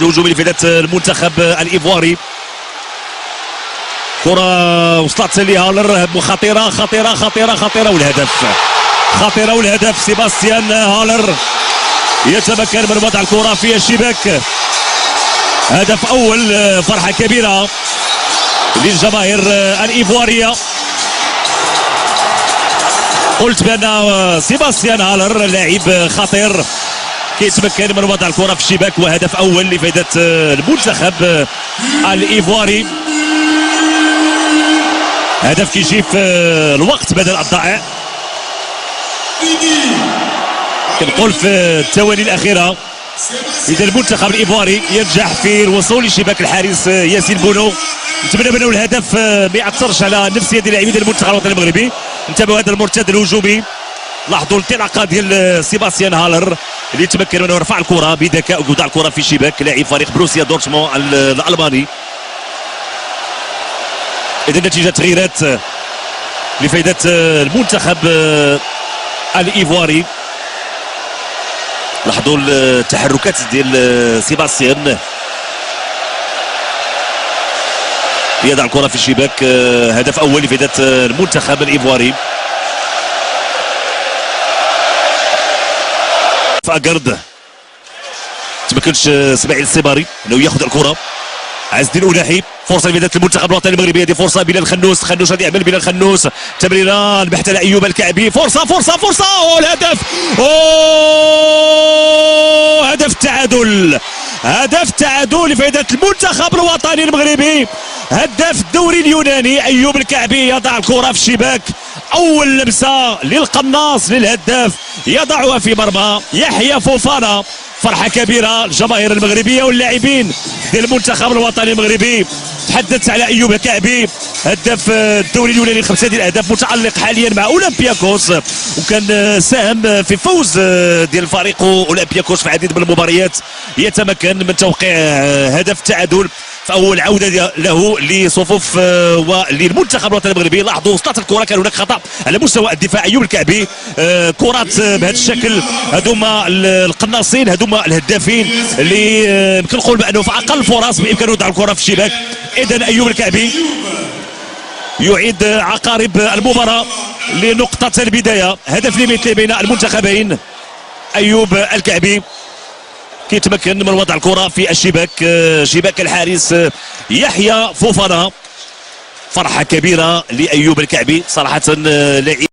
الهجومي لفريق المنتخب الايفواري. كرة وصلت لهالر خطيرة خطيرة خطيرة خطيرة والهدف خطيرة والهدف. سيباستيان هالر يتمكن من وضع الكرة في الشباك. هدف أول، فرحة كبيرة للجماهير الإيفوارية. قلت بأن سيباستيان هالر لاعب خطير كيتمكن من وضع الكرة في الشباك، وهدف أول لفائدة المنتخب الإيفواري. هدف كيجي في الوقت بدل الضائع، كنقول في الثواني الأخيرة. إذا المنتخب الإيفواري ينجح في الوصول لشباك الحارس ياسين بونو. نتمنى منه الهدف ما يأثرش على نفسية لاعبين المنتخب الوطني المغربي. نتابعوا هذا المرتد الهجومي، لاحظوا الانطلاقه ديال سيباستيان هالر اللي تمكن منه رفع الكره بذكاء ووضع الكره في شباك لاعب فريق بروسيا دورتموند الالماني. اذا النتيجه تغييرات لفائده المنتخب الايفواري. لاحظوا التحركات ديال سيباستيان، يضع الكره في الشباك. هدف اول لفائده المنتخب الايفواري. فاقرد تمكنش اسماعيل السيباري انه ياخذ الكره. عز الدين أولاحي، فرصه لفائده المنتخب الوطني المغربي. هذه فرصه بلال خنوس، خنوس غادي يعمل بلال خنوس تمريره البحث على ايوب الكعبي. فرصه فرصه فرصه، والهدف هدف التعادل. هدف التعادل لفائده المنتخب الوطني المغربي. هداف الدوري اليوناني ايوب الكعبي يضع الكره في الشباك. اول لمسه للقناص للهداف يضعها في مرمى يحيى فوفانا. فرحه كبيره الجماهير المغربيه واللاعبين ديال المنتخب الوطني المغربي. تحدثت على ايوب الكعبي هداف الدوري اليوناني، 5 ديال الاهداف، متالق حاليا مع اولمبياكوس، وكان ساهم في فوز ديال فريق اولمبياكوس في العديد من المباريات. يتمكن من توقيع هدف التعادل في اول عوده له لصفوف وللمنتخب الوطني المغربي. لاحظوا وصلت الكره، كان هناك خطا على مستوى الدفاع. ايوب الكعبي كرات بهذا الشكل، هذوما القناصين، هذوما الهدافين اللي يمكن نقول بانه في اقل فرص بامكانه يضع الكره في الشباك. اذا ايوب الكعبي يعيد عقارب المباراه لنقطه البدايه. هدف ليميت بين المنتخبين. ايوب الكعبي كيتمكن من وضع الكره في الشباك، شباك الحارس يحيى فوفانا. فرحه كبيره لايوب الكعبي صراحه، لاعب